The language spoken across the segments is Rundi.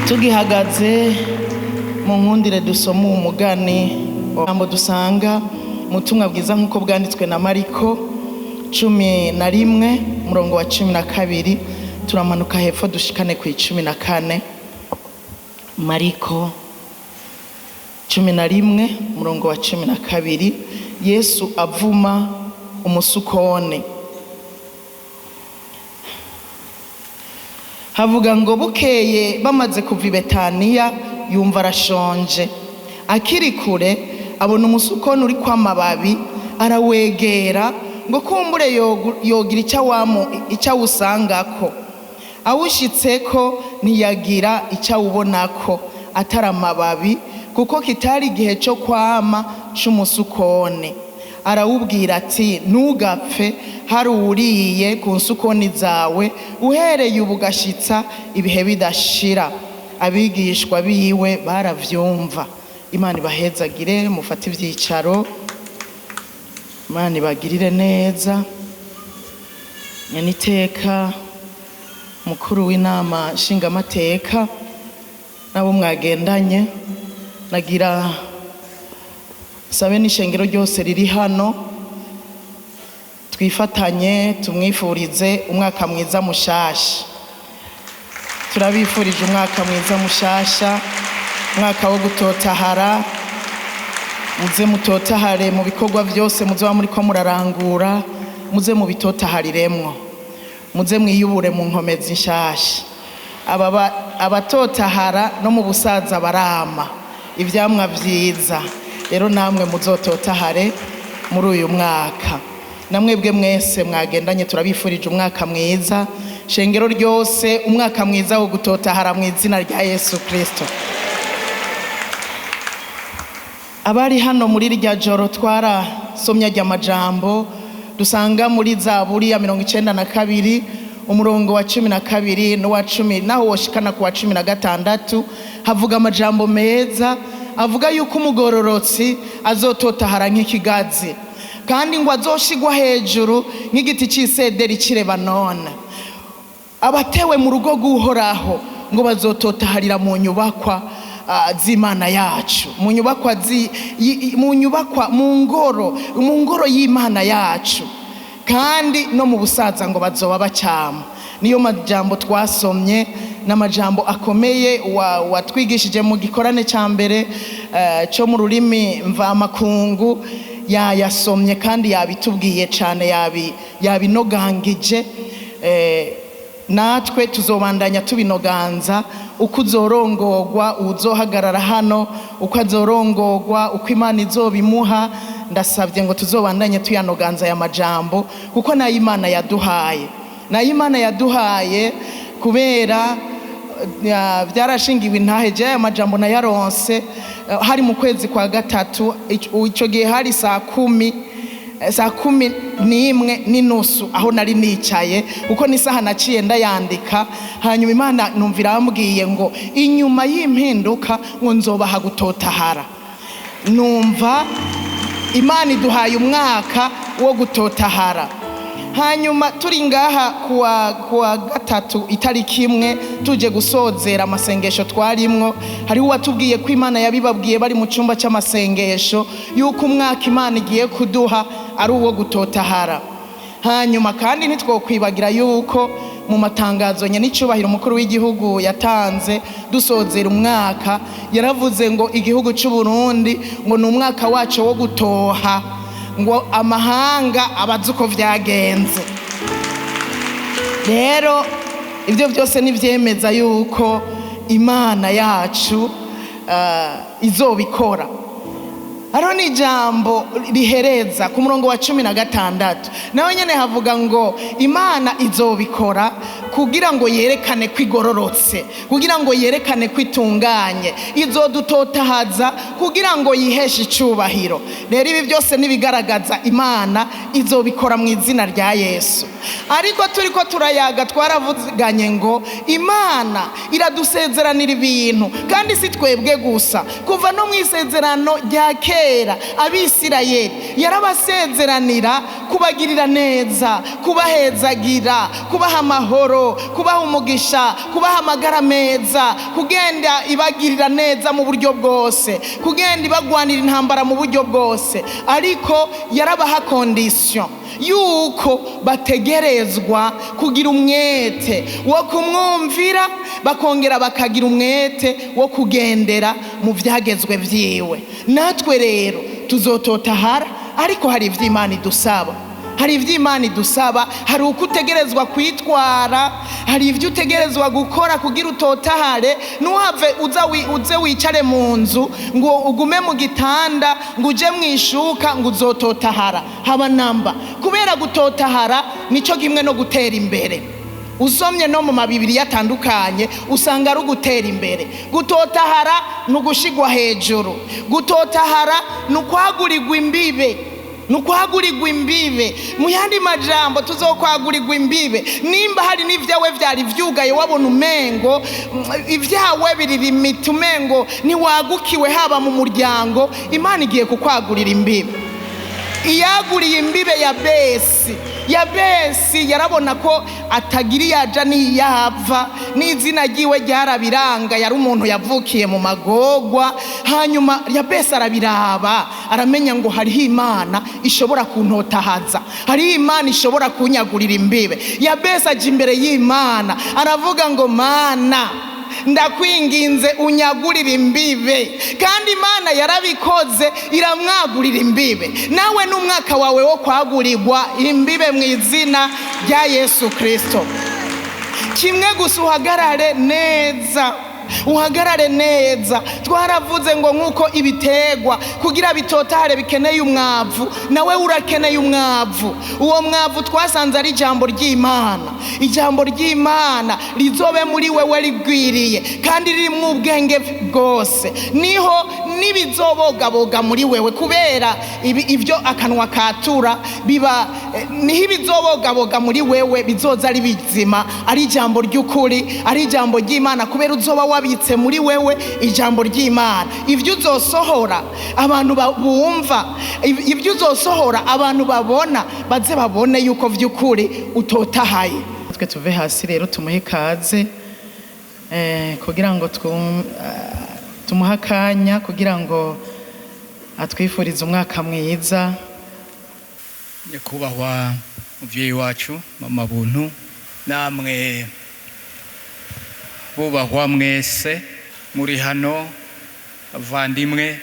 Tugihagaze mu nkundire dusoma umugani jambo dusanga mu butumwa bwiza nk'uko bwanditswe na Mariko 11 murongo wa 12 turamanuka hepfo dushikane ku 14. Mariko 11 murongo wa 12 Yesu avuma umusukone. Havuga ngo bukeye bamaze kuva i Betaniya yumva arashonje. Akiri kure abona umusukoni uri kwa mababi, arawegera ngo kumbure yogira icyawusangako. Awushitseko ntiyagira icyawubonako atari amababi, kuko kitari igihe cyo kwama c'umusukoni. Arawubwira ati ntugapfe hari uriye ku nsukoni zawe uhereye ubu gashitsa ibihe bidashira. Abigishwa biwe baravyumva. Imana ibahezagire, mufate ivyicaro. Imana ibagirire neza. Nyeniteka Umukuru w'Inama Nshingamateka nabo mwagendanye, nagira sabe n'ishengero ryose riri hano twifatanye tumwifurize umwaka mwiza mushasha. Turabifurije umwaka mwiza mushasha, umwaka wo gutotahara. Muze mutotahare mu bikorwa byose muzoba muri ko murarangura, muze mu bitotahariremwo, muze mwiyubure mu nkomezi nshasha. Abatotahara no mu busaza barama ivyamwa vyiza. Rero namwe muzototahare muri uyu mwaka. Namwebwe mwese mwagendanye turabifurije umwaka mwiza. Shengero ryose umwaka mwiza wo gutotahara mu izina rya Yesu Kristo. Abari hano muri rya joro twarasomye amajambo dusanga muri Zaburi ya 92 umurongo wa 12 no wa 10 naho woshikana ku wa 16 havuga amajambo meza avuga yuko umugororotsi azototahara nk'ikigazi, kandi ngo azoshigwa hejuru nk'igiti cy'isederi cy'Ilebanoni. Abatewe mu rugo guhoraho ngo bazototaharira mu nyubakwa z'Imana yacu, mu ngoro y'Imana yacu, kandi no mu busaza ngo bazoba bacyama. Niyo majambo twasomye n'amajambo akomeye watwigishije mu gikorane cya mbere cyo mu rurimi mvamakungu. Yasomye kandi yabitubwiye cyane, yabinogangije. Natwe tuzobandanya tubinoganza uko uzorongorwa uzohagarara hano, uko azorongorwa uko Imana izobimuha. Ndasabye ngo tuzobandanye tuyanoganza aya majambo, kuko nayo Imana yaduhaye kubera byarashingiwe intaheje. Aya majambo nayaronse hari mu kwezi kwa gatatu, icyo gihe hari saa 11:30 aho nari nicaye, kuko nisaha naciye ndayandika. Hanyuma Imana numvira ambwiye ngo inyuma y'impinduka ngo nzobaha gutotahara. Numva Imana iduhaye umwaka wo gutotahara. Hanyuma turi ngaha kuwa gatatu itariki 1 tuje gusozera amasengesho twarimwo. Hari uwatubwiye ko Imana yabibabwiye bari mu cyumba cy'amasengesho yuko umwaka Imana igiye kuduha ari uwo gutotahara. Hanyuma kandi ntitwokwibagira yuko mu matangazo Nyenicubahiro Umukuru w'igihugu yatanze dusozera umwaka, yaravuze ngo igihugu cy'u Burundi ngo ni umwaka wacu wo gutoha, ngo amahanga abazi uko vyagenze. Rero ibyo byose nivyemeza yuko Imana yacu izobikora. Hariho n'ijambo rihereza ku murongo wa 16 nawe nyene havuga ngo Imana izobikora kugira ngo yerekane kwigororotse, kugira ngo yerekane kwitunganye, izodutotahaza kugira ngo yiheshe icubahiro. Rero ibi byose nibigaragaza Imana izobikora mu izina rya Yesu. Ariko turiko turayaga twaravuganye ngo Imana iradusezeranira ibintu, kandi si twebwe gusa. Kuva no mu isezerano rya kera Abisirayeli yarabasezeranira kubagirira neza, kubahezagira, kubaha amahoro, kubaha umugisha, kubaha amagara meza, kugenda ibagirira neza mu buryo bwose, kugenda ibagwanira intambara mu buryo bwose. Ariko yarabaha condition yuko bategerezwa kugira umwete wo kumwumvira, bakongera bakagira umwete wo kugendera mu vyagezwe vyiwe. Natwe rero tuzototahara, ariko hari ivy'Imana idusaba. Hari ivy'Imana idusaba, hari uko utegerezwa kwitwara, hari ivyo utegerezwa gukora kugira utotahare. Nuhave uze wicare mu nzu ngo ugume mu gitanda ngo uje mwishuka ngo uzototahara. Haba namba. Kubera gutotahara nico kimwe no gutera imbere. Usomye no mu mabibiri yatandukanye usanga ari ugutera imbere. Gutotahara nugushigwa hejuru. Gutotahara nukwagurirwa imbibe. Nukwagurirwa imbibe. Mu yandi majambo tuzokwagurirwa imbibe. Nimba hari n'ivyawe vyari vyugaye wabona umengo ivyawe biririmita umengo ntiwagukiwe haba mu muryango, Imana igiye kukwagurira imbibe. Iyaguriye imbibe ya Besi yarabona ko atagiri yaja niyava, n'izina ryiwe ryarabiranga, yari umuntu yavukiye mu magogwa. Hanyuma ya Besi arabiraba, aramenya ngo hariho Imana ishobora kuntotahaza, hariho Imana ishobora kunyagurira imbibe. Ya Besi aje imbere y'Imana aravuga ngo Mana, ndakwinginze unyagurira imbibe. Kandi Imana yarabikoze, iramwagurira imbibe. Nawe n'umwaka wawe wo kwagurirwa imbibe mu izina rya Yesu Kristo. Kimwe gusa uhagarare neza, uhagarare neza. Twaravuze ngo nkuko ibitegwa kugira bitotahare bikeneye umwavu, nawe urakeneye umwavu. Uwo mwavu twasanze ari ijambo ry'Imana. Ijambo ry'Imana rizobe muri wewe rigwiriye kandi ririmwo ubwenge bwose, niho nibizobogaboga muri wewe. Kubera ivyo akanwa katura biba, niho ibizobogaboga muri wewe bizoza ari bizima, ari ijambo ry'ukuri, ari ijambo ry'Imana. Kubera uzoba wabitse muri wewe ijambo ry'Imana. Ivyo uzosohora abantu bumva, ivyo uzosohora abantu babona, baze babone yuko vy'ukuri utotahaye. Twe tuve hasi rero tumuhe kaze kugira ngo tumuha akanya kugira ngo atwifurize umwaka mwiza. Nyakubahwa muvyeyi wacu mama Buntu, namwe bubahwa mwese muri hano, abavandimwe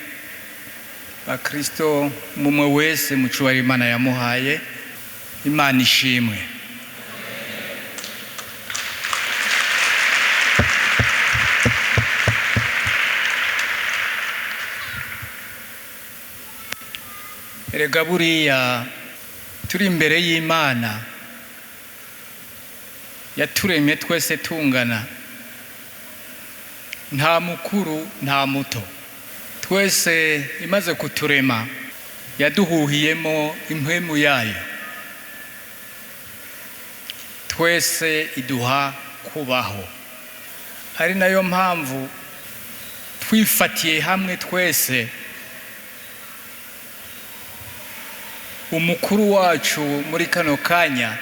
bakristo, mumwe wese mu cubahiro Imana yamuhaye. Imana ishimwe. Erega buriya turi imbere y'Imana yaturemye twese tungana, nta mukuru nta muto. Twese imaze kuturema yaduhuhiyemo impwemu yayo, twese iduha kubaho. Ari nayo mpamvu twifatiye hamwe twese umukuru wacu muri kano kanya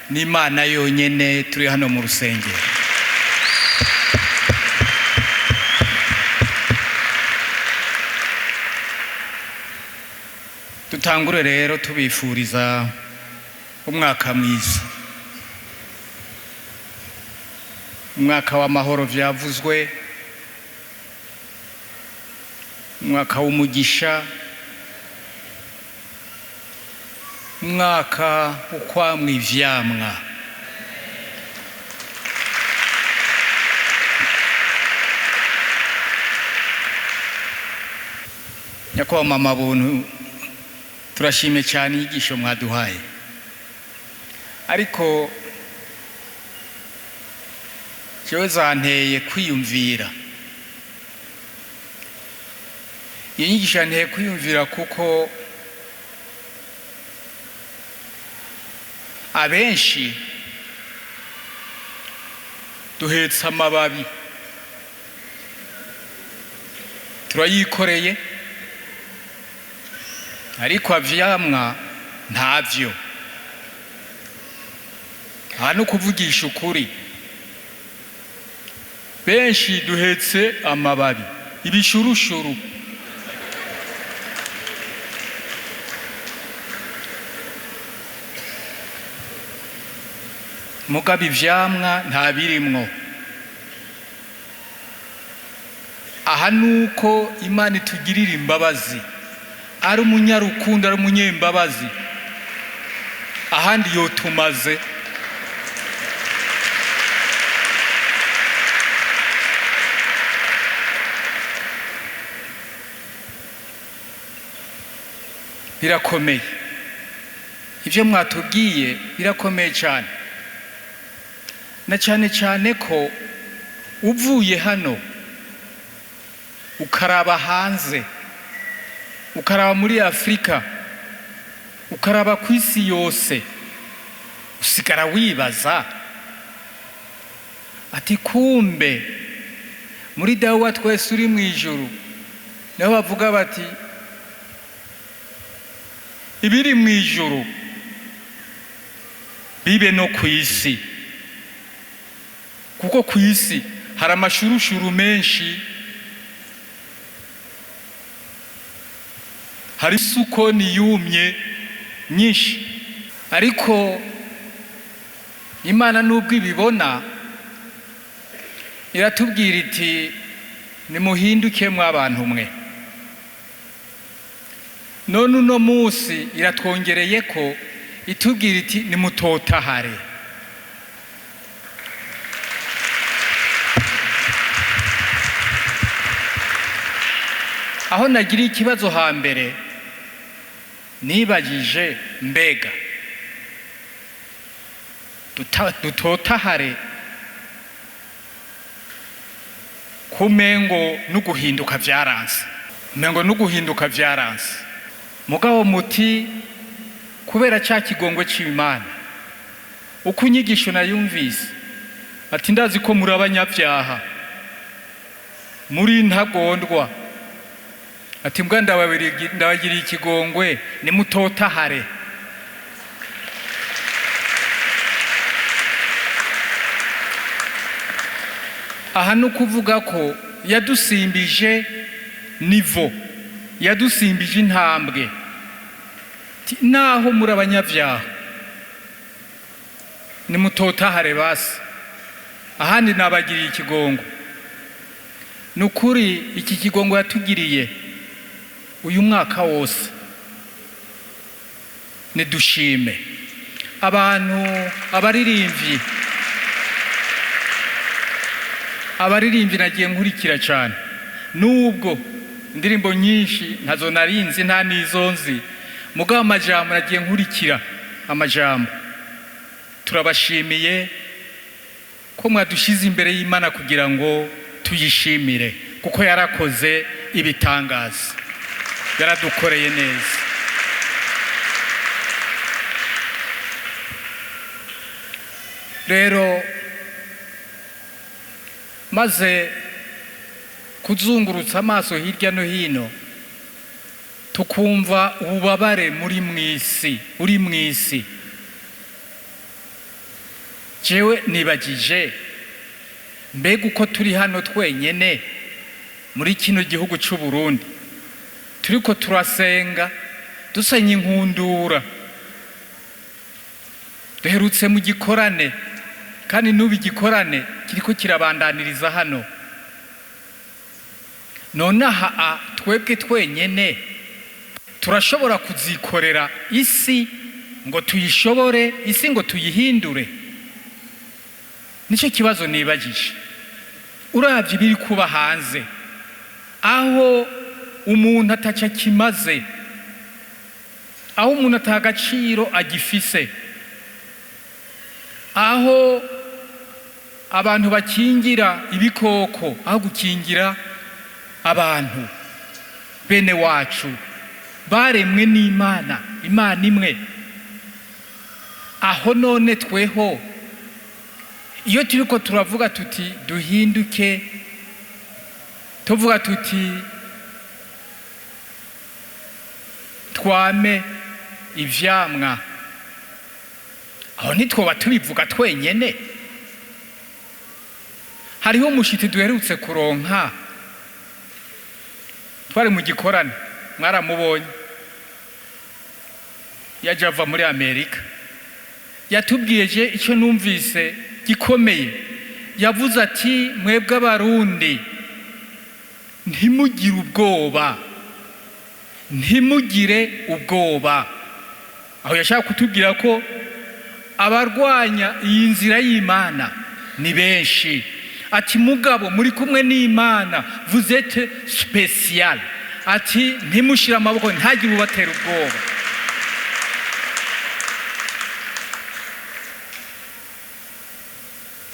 ni Imana yonyene. Turi hano mu rusengero. Dutangure rero tubifuriza umwaka mwiza, umwaka w'amahoro vyavuzwe, umwaka w'umugisha, umwaka ukwamwa ivyamwa. nyakubahwa mama buntu turashimye cyane inyigisho mwaduhaye, ariko jewe zanteye kwiyumvira. Iyo nyigisho yanteye kwiyumvira kuko abenshi duhetse amababi turayikoreye, ariko avyamwa ntavyo. Aha no kuvugisha ukuri, benshi duhetse amababi, ibishurushuru. Mugabo ivyamwa nta birimwo. Aha nuko Imana itugirira imbabazi, ari umunyarukundo, ari umunyembabazi, ahandi yotumaze. Birakomeye ivyo mwatubwiye, birakomeye cyane, na cyane cyane ko uvuye hano ukaraba hanze, ukaraba muri Afrika, ukaraba ku isi yose, usigara wibaza ati kumbe muri dawe wa twese uri mu ijuru niho bavuga bati ibiri mu ijuru bibe no ku isi, kuko ku isi hari amashurushuru menshi, hari isukoni yumye nyinshi. Ariko Imana nubwo ibibona iratubwira iti nimuhinduke mw'abantu mwe. None uno munsi iratwongereye ko itubwira iti nimutotahare. Aho nagira ikibazo hambere nibagije, mbega dutotahare kumengo n'uguhinduka vyaranse, mengo n'uguhinduka vyaranse. Mugabo muti kubera cya kigongwe c'Imana, uko inyigisho nayumvise ati ndazi ko muri abanyabyaha, muri ntagondwa, ati mbwa ndabagiriye ikigongwe nimutotahare. Aha no kuvuga ko yadusimbije nivo, yadusimbije intambwe, naho muri abanyabyaha nimutotahare basi, ahandi nabagiriye ikigongo. Nukuri iki kigongo yatugiriye uyu mwaka wose nidushime. Abantu abaririmbyi nagiye nkurikira cyane, nubwo indirimbo nyinshi ntazo narinzi, nta nizonzi, mugabo amajambo nagiye nkurikira amajambo. Turabashimiye ko mwadushize imbere y'Imana kugira ngo tuyishimire, kuko yarakoze ibitangaza, yaradukoreye neza. Rero maze kuzungurutsa amaso hirya no hino, tukumva ububabare muri mwisi, uri mwisi, jewe nibagije mbega uko turi hano twenyene muri kino gihugu cy'u Burundi, turiko turasenga dusenya inkundura, duherutse mu gikorane, kandi n'ubu igikorane kiriko kirabandaniriza hano. None aha twebwe twenyene turashobora kuzikorera isi ngo tuyishobore, isi ngo tuyihindure? Nicyo kibazo nibagije. Uravye biri kuba hanze, aho umuntu ataca kimaze, aho umuntu atagaciro agifise, aho abantu bakingira ibikoko aho gukingira abantu bene wacu baremwe n'Imana, Imana imwe. Aho none tweho iyo turiko turavuga tuti duhinduke, tuvuga tuti twame ivyamwa, aho ntitwoba tubivuga twenyene. Hariho umushitsi duherutse kuronka, twari mu gikorane, mwaramubonye, yaje ava muri Amerika. Yatubwiyeje icyo numvise gikomeye, yavuze ati mwebwe abarundi ntimugire ubwoba, ntimugire ubwoba. Aho yashaka kutubwira ko abarwanya iyi nzira y'Imana ni benshi. Ati mugabo muri kumwe n'Imana, vous êtes spécial. Ati ntimushira amaboko, ntagire ubatera ubwoba.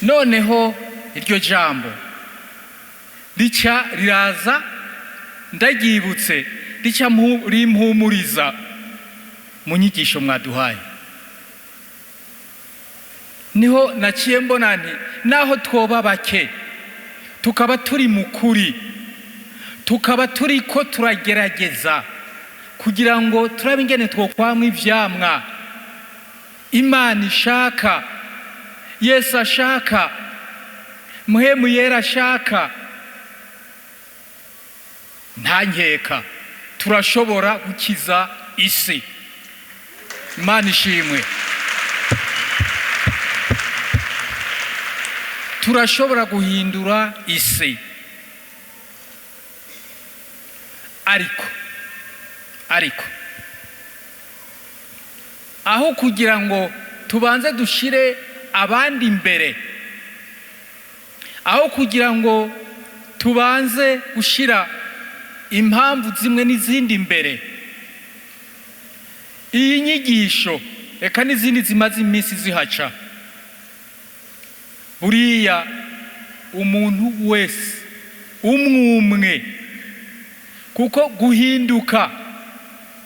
Noneho iryo jambo rica riraza, ndaryibutse, rica rimpumuriza mu nyigisho mwaduhaye. Niho naciye mbona nti naho twoba bake, tukaba turi mukuri, tukaba turi ko turagerageza kugira ngo turabe ingene twokwamwa ivyamwa Imana ishaka, Yesu ashaka, Muhemu Yera ashaka, nta nkeka turashobora gukiza isi. Imana ishimwe. Turashobora guhindura isi. Ariko aho kugira ngo tubanze dushire abandi imbere, aho kugira ngo tubanze gushira impamvu zimwe n'izindi imbere, iyi nyigisho eka n'izindi zimaze iminsi zihaca, buriya umuntu wese umwe, kuko guhinduka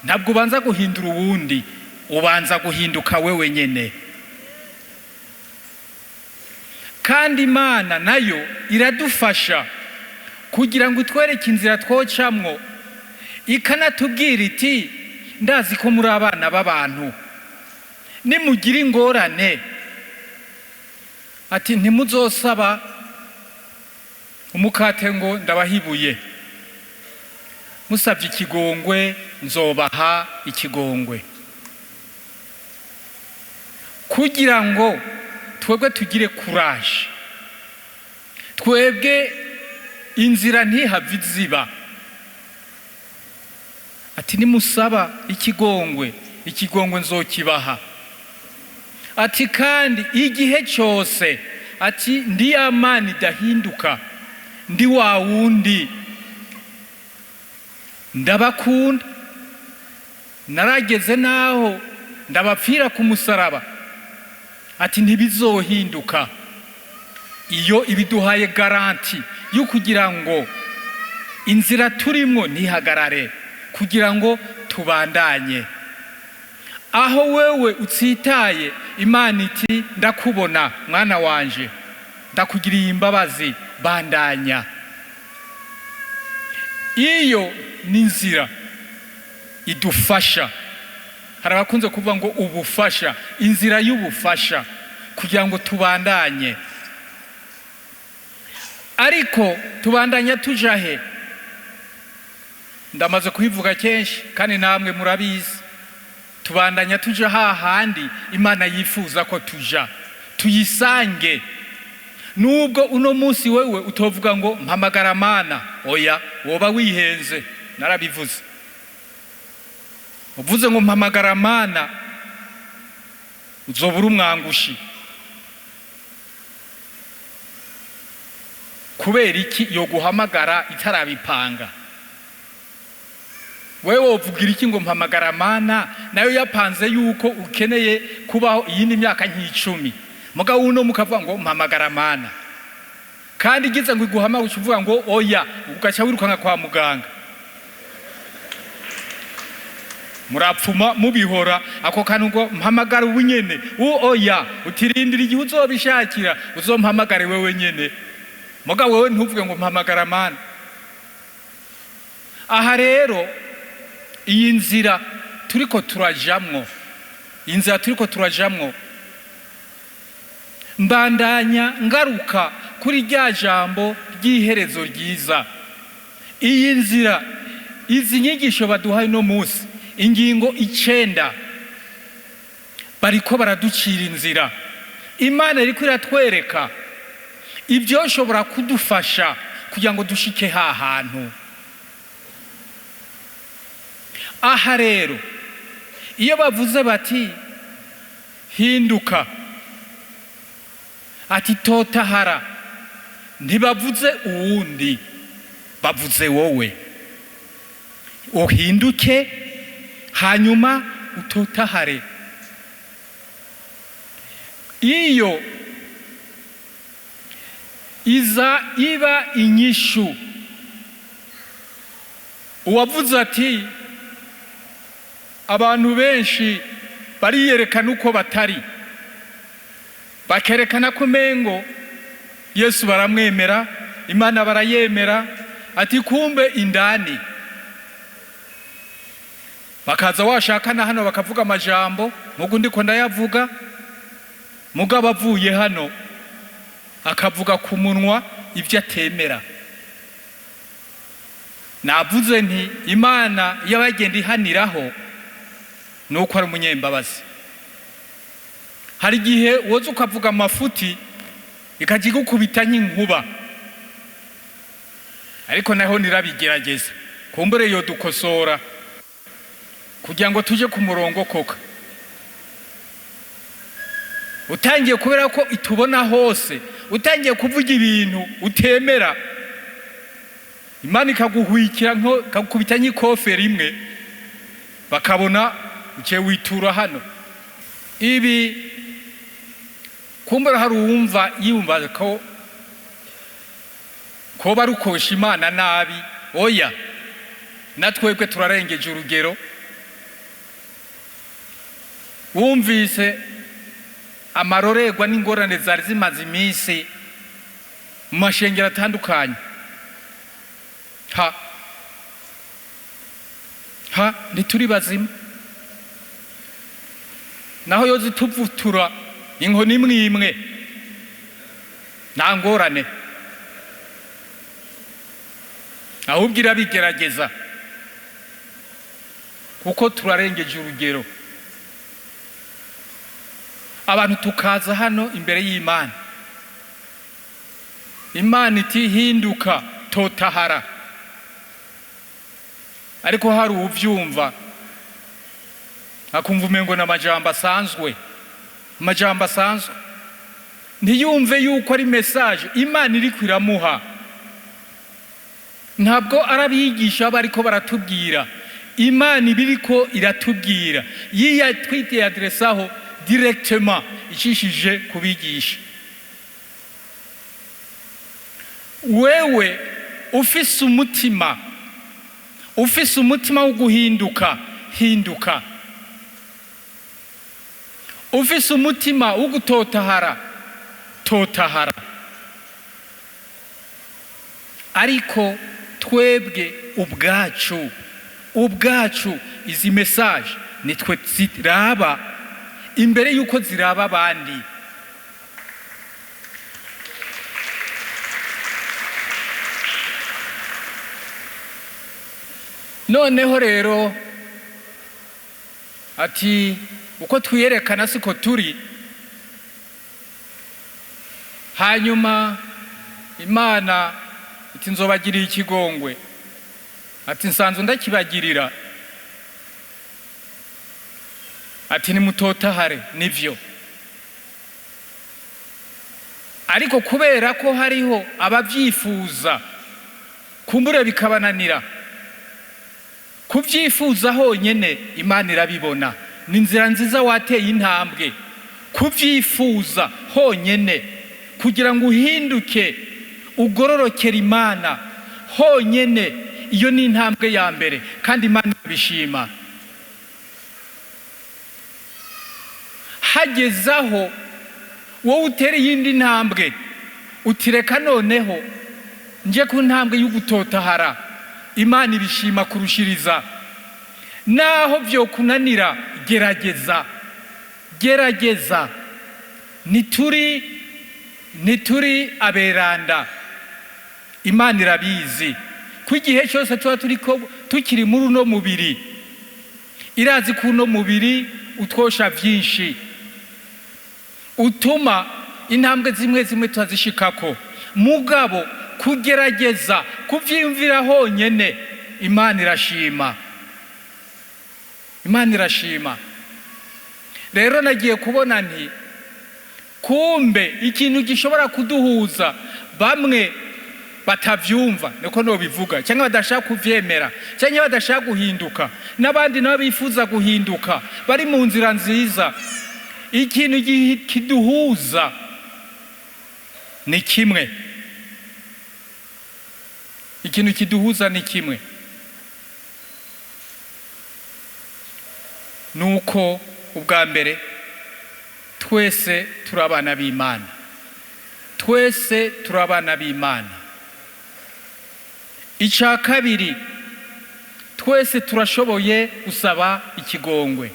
ntabwo ubanza guhindura uwundi, ubanza guhinduka wewe nyene. Kandi Imana nayo iradufasha kugira ngo itwereke inzira twocamwo, ikanatubwira iti ndazi ko muri abana b'abantu, nimugira ingorane ati ntimuzosaba umukate ngo ndabahibuye, musabye ikigongwe nzobaha ikigongwe. Kugira ngo twebwe tugire courage, twebwe inzira ntihave iziba, ati nimusaba ikigongwe nzokibaha. Ati kandi igihe cyose, ati ndi Imana idahinduka, ndi wa wundi, ndabakunda, narageze naho ndabapfira ku musaraba, ati ntibizohinduka. Iyo ibiduhaye garanti yo kugira ngo inzira turimo ntihagarare, kugira ngo tubandanye. Aho wewe utsitaye, Imana iti ndakubona mwana wanje, ndakugiriye imbabazi, bandanya. Iyo ni inzira idufasha. Hari abakunze kuvuga ngo ubufasha, inzira y'ubufasha kugira ngo tubandanye. Ariko tubandanya tujahe, ndamaze kubivuga kenshi kandi namwe murabizi, tubandanya tuja hahandi Imana yifuza ko tuja, tuyisange. Nubwo uno munsi wewe utovuga ngo mpamagara Mana, oya, woba wihenze, narabivuze. Uvuze ngo mpamagara Mana, uzobura umwangushi. Kubera iki yo guhamagara itarabipanga? wewe wovugira iki ngo mpamagara mana nayo yapanze yuko ukeneye kubaho iyindi myaka nk'icumi mugabo uno mukavuga ngo mpamagara mana kandi igize ngo iguhama uvuga ngo oya ugaca wirukanga kwa muganga murapfuma mubihora ako kantu ngo mpamagara ubunyene oya utirindira igihe uzobishakira uzompamagare wewe nyene mugabo wewe ntuvuge ngo mpamagara mana. Aha rero iyi nzira turiko turajamwo mbandanya ngaruka kuri rya jambo ry'iherezo ryiza. Iyi nzira izi nyigisho baduhaye no munsi ingingo 9 bariko baraducira inzira. Imana iriko iratwereka ibyo shobora kudufasha kugira ngo dushike ha hantu. Aha rero iyo bavuze bati hinduka ati totahara ntibavuze uwundi, bavuze wowe uhinduke hanyuma utotahare. Iyo iza iba inyishu uwavuze ati abantu benshi bariyerekana uko batari, bakerekana ko mengo Yesu baramwemera, Imana barayemera, ati kumbe indani bakaza washakana hano bakavuga amajambo mugu ndiko ndayavuga, mugabo avuye hano akavuga ku munwa ibyo atemera. Navuze nti Imana yabagenda ihaniraho nuko ari umunyembabazi. Hari gihe woza ukavuga amafuti ikagikubita nk'inkuba, ariko naho nirabigerageza kumbure yo dukosora kugira ngo tuje ku murongo koka. Utangiye kubera ko itubona hose, utangiye kuvuga ibintu utemera, Imana ikaguhwikira nko kakubita nk'ikofe rimwe bakabona uciye witura hano. Ibi kumbura hari uwumva yumva ko barukosha Imana nabi. Oya, natwebwe turarengeje urugero. Wumvise amarorerwa n'ingorane zari zimaze iminsi mu mashengero atandukanye. Ntituri bazima, naho yozi tuvutura inkoni imwe nta ngorane, ahubwo irabigerageza kuko turarengeje urugero. Abantu tukaza hano imbere y'Imana, Imana iti hinduka totahara, ariko hari uvyumva akumva umengo n'amajambo asanzwe, ntiyumve yuko ari message Imana iri kwiramuha. Ntabwo arabigisha bariko baratubwira, Imana ibiriko iratubwira, yiya twite adressaho directement ishishije kubigisha. Wewe ufise umutima wo guhinduka, hinduka. Ufise umutima wo gutotahara, totahara. Ariko twebwe ubwacu izi message nitwe ziraba imbere yuko ziraba abandi. Noneho rero ati uko twiyerekana siko turi. Hanyuma Imana iti nzobagirira ikigongwe, ati nsanzwe ndakibagirira, ati nimutotahare. Nivyo, ariko kubera ko hariho abavyifuza kumbure bikabananira, Kuvyifuza honyene Imana irabibona. Ni inzira nziza wateye intambwe. Kuvyifuza honyene kugira ngo uhinduke ugororokera Imana honyene, iyo ni intambwe ya mbere kandi Imana irabishima. Hagezaho wowe utera iyindi ntambwe utireka noneho nje ku ntambwe y'ugutotahara, Imana ibishima kurushiriza. Naho byo kunanira gerageza. Nituri aberanda, Imana irabizi ko igihe cyose tuba tukiri muri uno mubiri, irazi ko uno mubiri utwosha byinshi, utuma intambwe zimwe tuzishikako. Mugabo kugerageza kuvyimvira honyene, Imana irashima. Rero nagiye kubona nti kumbe ikintu gishobora kuduhuza, bamwe batavyumva niko no bivuga, cyangwa badashaka kuvyemera, cyangwa badashaka guhinduka, n'abandi nabo bifuza guhinduka, bari mu nzira nziza. Ikintu kiduhuza ni kimwe. Ikintu kiduhuza ni kimwe, nuko ubwa mbere twese turabana b'Imana. Icya kabiri, twese turashoboye gusaba ikigongwe.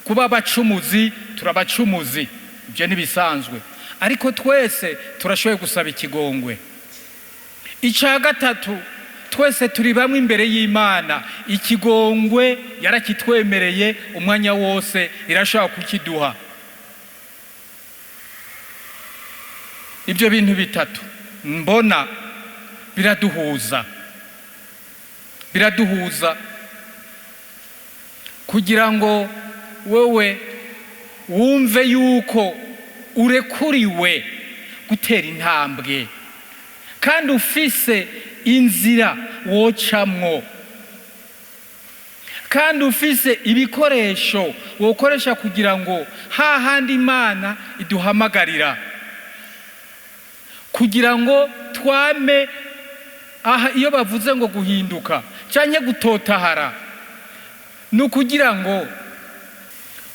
Kuba abacumuzi turabacumuzi, ibyo ntibisanzwe, ariko twese turashoboye gusaba ikigongwe. Icya gatatu, twese turi bamwe imbere y'Imana. Ikigongwe yarakitwemereye umwanya wose, irashobora kukiduha. Ibyo bintu bitatu mbona biraduhuza kugira ngo wewe wumve yuko urekuriwe gutera intambwe, kandi ufise inzira wocamwo, kandi ufise ibikoresho wokoresha kugira ngo hahandi Imana iduhamagarira, kugira ngo twame aha. Iyo bavuze ngo guhinduka canke gutotahara, nukugira ngo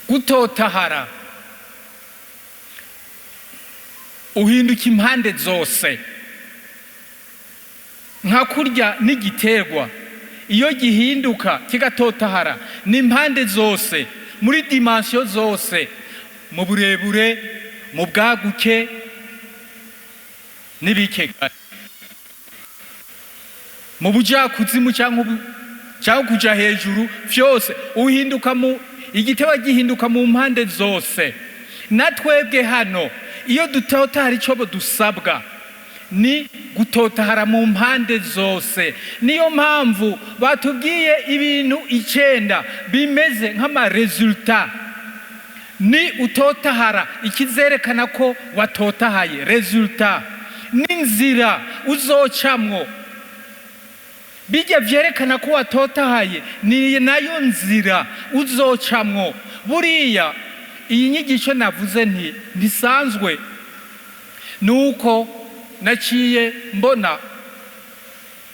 gutotahara uhinduka impande zose. Nka kurya n'igiterwa, iyo gihinduka kigatotahara ni impande zose, muri dimension zose, mu burebure, mu bwaguke n'ibikeka, mu bujakuzimu cyangwa kuja hejuru, vyose uhinduka igiterwa gihinduka mu mpande zose. Natwebwe hano iyo dutotahara, icyo dusabwa ni gutotahara mu mpande zose. Niyo mpamvu batubwiye ibintu 9 bimeze nk'ama resultat. Ni utotahara ikizerekana ko watotahaye, resultat n'inzira uzocamwo. Bijya vyerekana ko watotahaye, ni nayo nzira uzocamwo. Buriya iyi nyigisho navuze ntisanzwe, nuko naciye mbona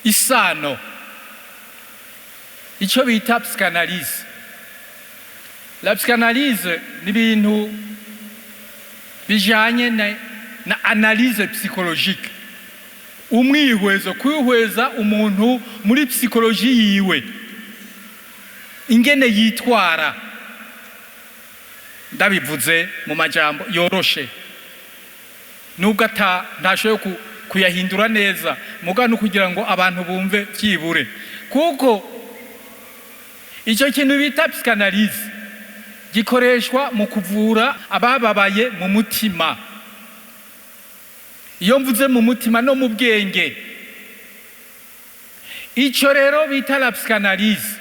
isano icyo bita psychanalyse. La psychanalyse ni ibintu bijanye na analyse psychologique, umwihwezo, kwihweza umuntu muri psychologie yiwe, ingene yitwara. Ndabivuze mu majambo yoroshe, nubwo ntashoboye kuyahindura neza, mugano kugira ngo abantu bumve byibure, kuko icyo kintu bita psychanalyse gikoreshwa mu kuvura abababaye mu mutima. Iyo mvuze mu mutima no mu bwenge, icyo rero bita la psychanalyse,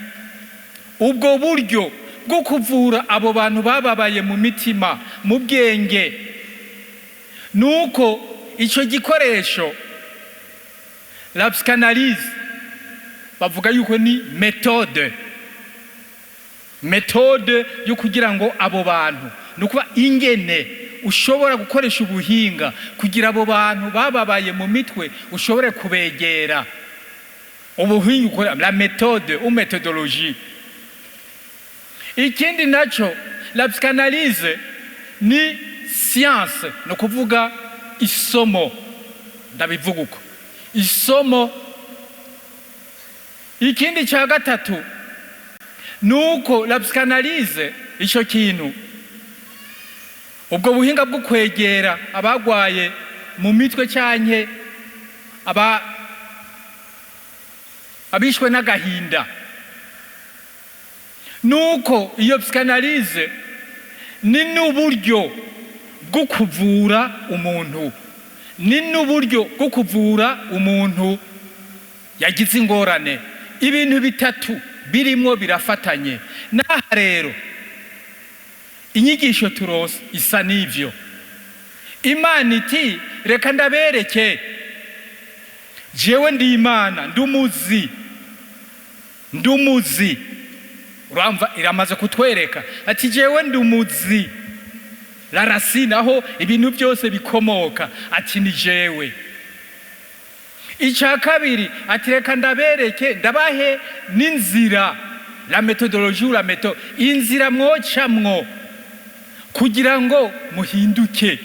ubwo buryo bwo kuvura abo bantu bababaye mu mitima, mu bwenge, nuko icyo gikoresho la psychanalyse bavuga yuko ni méthode metode yo kugira ngo abo bantu nukuba ingene ushobora gukoresha ubuhinga kugira abo bantu bababaye mu mitwe ushobore kubegera. Ubuhinga ukora la méthode ou méthodologie. Ikindi naco la psychanalyse ni science, no kuvuga isomo. Ndabivuga uko isomo. Ikindi ca gatatu nuko la psychanalyse ico kintu ubwo buhinga bwo kwegera abagwaye mu mitwe canke abishwe n'agahinda, nuko iyo psychanalyse ni n'uburyo bwo kuvura umuntu, ni n'uburyo bwo kuvura umuntu yagize ingorane. Ibintu bitatu birimo birafatanye. Naha rero inyigisho turose isa n'ivyo. Imana iti reka ndabereke jewe ndi Imana ndumuzi. Uramva iramaze kutwereka ati jewe ndumuzi, la racine aho ibintu byose bikomoka, ati ni jewe. Icya kabiri ati reka ndabereke ndabahe n'inzira, la méthodologie ou la méthode, inzira mwocamwo kugira ngo muhinduke,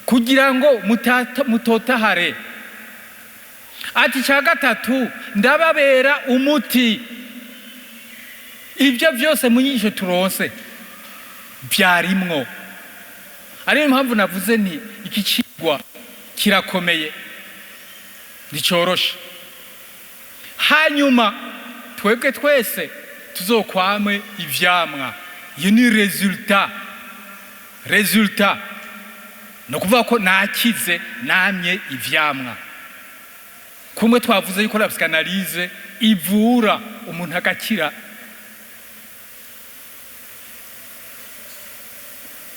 kugira ngo mutotahare. Ati icya gatatu ndababera umuti. Ibyo byose mu nyigisho turonse byarimwo. Ariyo mpamvu navuze nti iki kigwa kirakomeye, nticoroshe. Hanyuma twebwe twese tuzokwame ivyamwa. Iyo ni resultat. No kuvuga ko nakize namye ivyamwa. Kumwe twavuze yuko la psychanalyse ivura umuntu agakira.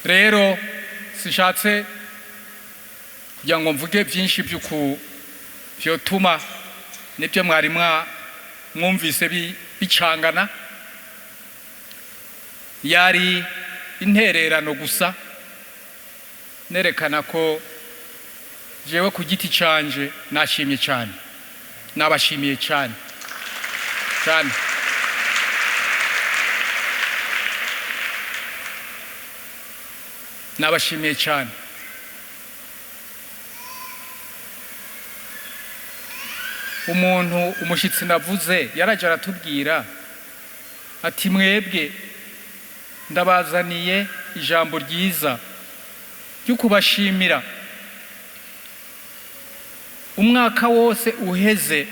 Rero sishatse kugira ngo mvuge byinshi byotuma nibyo mwari mwumvise bicangana. Yari intererano gusa nerekana ko jewe ku giti canje nashimye cyane, nabashimiye cyane. Nabashimiye cyane. Umushitsi navuze yaraje aratubwira ati mwebwe ndabazaniye ijambo ryiza ryo kubashimira. Umwaka wose uheze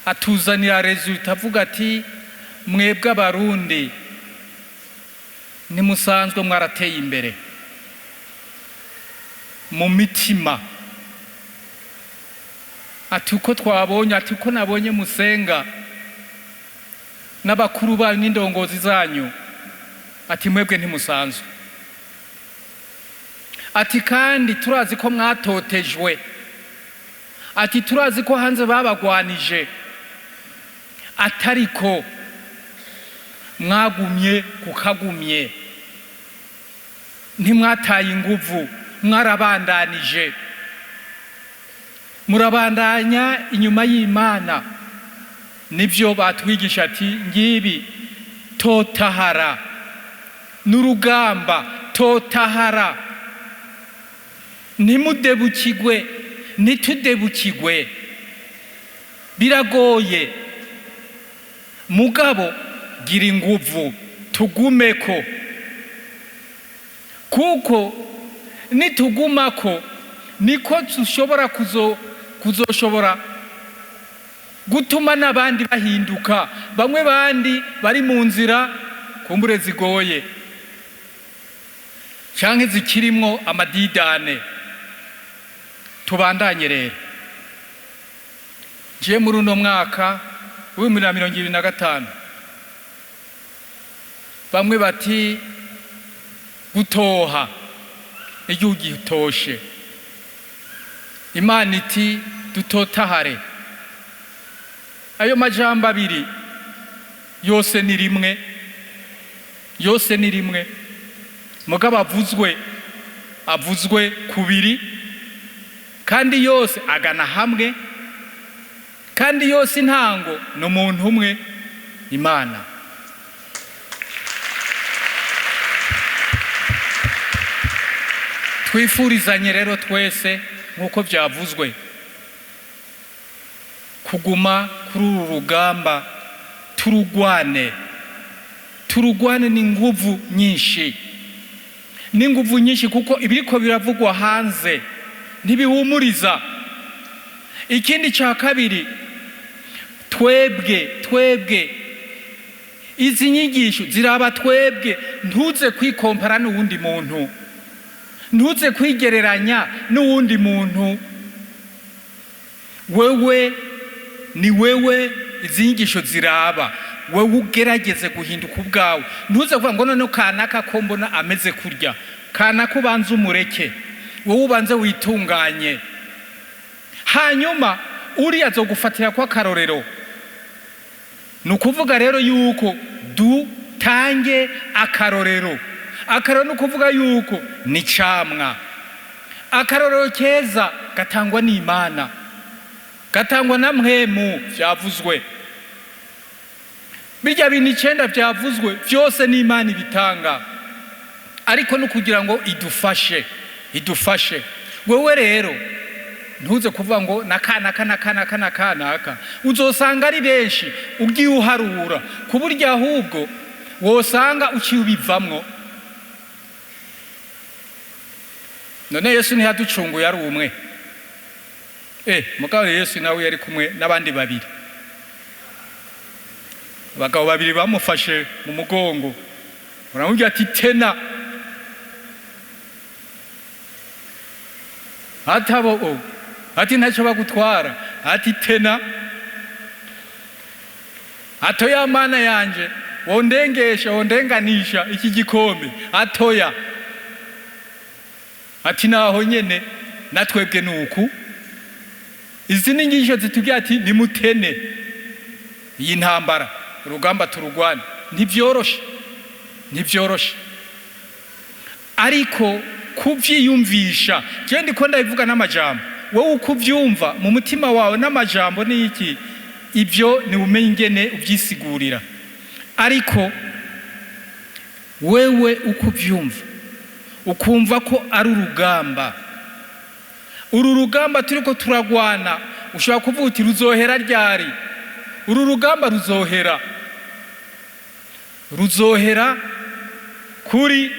atuzanira resultat avuga ati mwebwe abarundi nimusanzwe mwarateye imbere mu mitima. Ati uko twabonye, ati uko nabonye musenga n'abakuru banyu n'indongozi zanyu, ati mwebwe ntimusanzwe. Ati kandi turazi ko mwatotejwe, ati turazi ko hanze babagwanije, atariko mwagumye kukagumye, ntimwataye inguvu, mwarabandanije, murabandanya inyuma y'Imana. Nibyo batwigisha ati ngibi totahara n'urugamba, totahara. Ntimudebukigwe, ntitudebukigwe, biragoye, mugabo gira inguvu tugumeko, kuko nitugumako niko tushobora kuzoshobora gutuma n'abandi bahinduka. Bamwe bandi bari mu nzira kumbure zigoye canke zikirimwo amadidane. Tubandanye rero. Je muri uno mwaka w'2025 bamwe bati gutoha iyo ugitoshe. Imana iti dutotahare. Ayo majambo abiri yose ni rimwe yose ni rimwe, mugabo avuzwe kubiri, kandi yose agana hamwe, kandi yose intango ni umuntu umwe, Imana. Twifurizanye rero twese nk'uko byavuzwe kuguma kuri uru rugamba, turugwane n'inguvu nyinshi, kuko ibiriko biravugwa hanze ntibihumuriza. Ikindi cya kabiri, twebwe izi nyigisho ziraba twebwe, ntuze kwikompara n'uwundi muntu, ntuze kwigereranya n'uwundi muntu. Ni wewe izi nyigisho ziraba, wewe ugerageze guhinduka ubwawe. Ntuze kuvuga ngo none kanaka ko mbona ameze kurya, kanaka ubanze umureke, wowe ubanze witunganye, hanyuma uriya azogufatira kwa karorero. Ni ukuvuga rero yuko dutange akarorero. Akarorero ni ukuvuga yuko ni camwa. Akarorero keza gatangwa n'Imana, gatangwa na mpwemu. Byavuzwe birya bintu 9 byavuzwe byose ni Imana ibitanga, ariko no kugira ngo idufashe. Wewe rero ntuze kuvuga ngo nakanaka, uzosanga ari benshi ugiye uharura, ku buryo ahubwo wosanga uciye ubivamwo. None Yesu ntiyaducunguye ari umwe? Mugabo Yesu nawe yari kumwe n'abandi babiri, abagabo babiri bamufashe mu mugongo, baramubwira ati tena, atabo ati ntacyo bagutwara, ati tena, atoya Mana yanje, wondenganisha iki gikombe, atoya. Ati naho nyene natwebwe nuku. Izi ni nyigisho zitubwira ati nimutene iyi ntambara, urugamba turugwane. Ntibyoroshe, ariko kuvyiyumvisha, je ndiko ndabivuga n'amajambo, wowe ukuvyumva mu mutima wawe n'amajambo ni iki, ibyo ni umenye ingene ubyisigurira. Ariko wewe ukuvyumva ukumva ko ari urugamba, uru rugamba turiko turagwana, ushobora kuvuga uti ruzohera ryari? Uru rugamba ruzohera kuri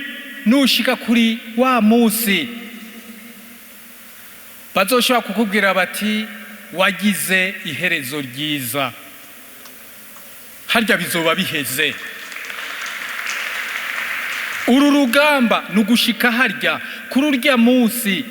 nushika kuri wa musi bazoshobora kukubwira bati wagize iherezo ryiza, harya bizoba biheze. Uru rugamba nugushika harya kuri urya musi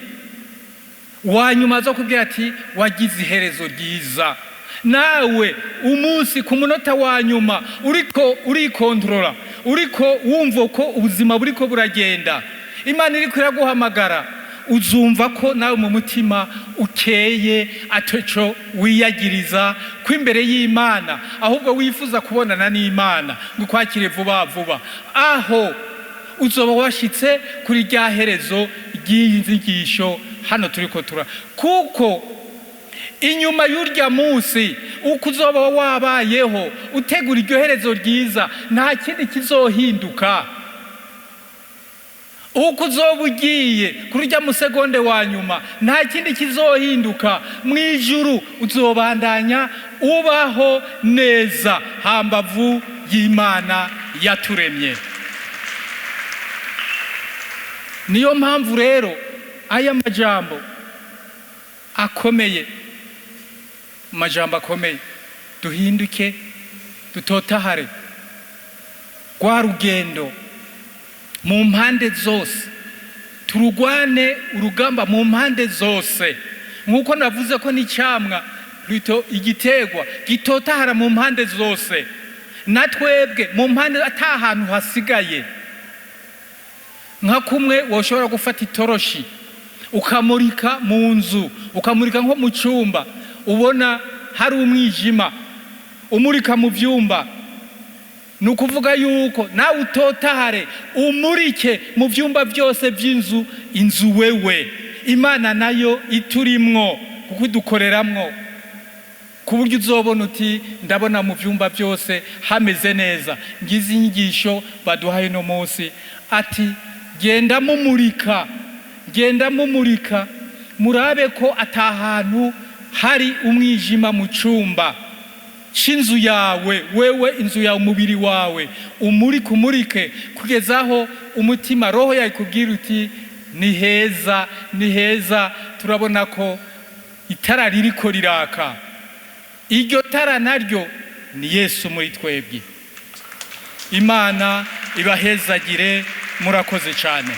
wanyuma zo kubwira ati wagize iherezo ryiza. Nawe umunsi ku munota wanyuma uriko urikontrola, uriko wumva ko ubuzima buriko buragenda, Imana iriko iraguhamagara, uzumva ko nawe mu mutima ukeye, ataco wiyagiriza ko imbere y'Imana, ahubwo wifuza kubonana n'Imana ngo kwakire vuba vuba. Aho uzoba washitse kuri rya herezo ry'iyi nyigisho hano turiko kuko inyuma y'urya munsi uko uzoba wabayeho utegura iryo herezo ryiza, nta kindi kizohinduka. Uko uzoba ugiye kuri urya musegonde wa nyuma, nta kindi kizohinduka. Mwijuru uzobandanya ubaho neza hambavu y'Imana yaturemye. Niyo mpamvu rero aya majambo akomeye, duhinduke, dutotahare rwa rugendo mu mpande zose, turugwane urugamba mu mpande zose. Nkuko navuze ko n'icamwa igitegwa gitotahara mu mpande zose, natwebwe mu mpande atahantu hasigaye. Nka kumwe woshobora gufata itoroshi ukamurika mu nzu, ukamurika nko mu cyumba, ubona hari umwijima, umurika mu byumba, ni ukuvuga yuko nawe utotahare umurike mu byumba byose by'inzu, inzu wewe Imana nayo iturimwo kuko idukoreramwo, ku buryo uzobona uti ndabona mu byumba byose hameze neza. Ngize inyigisho baduhaye no munsi ati genda mumurika murabe ko atahantu hari umwijima mu cyumba cy'inzu yawe, wewe inzu yawe, umubiri wawe umurike kugezaho umutima roho yakubwira uti ni heza. Turabona ko itara ririko riraka, iryo tara naryo ni Yesu muri twebwe. Imana ibahezagire, murakoze cyane.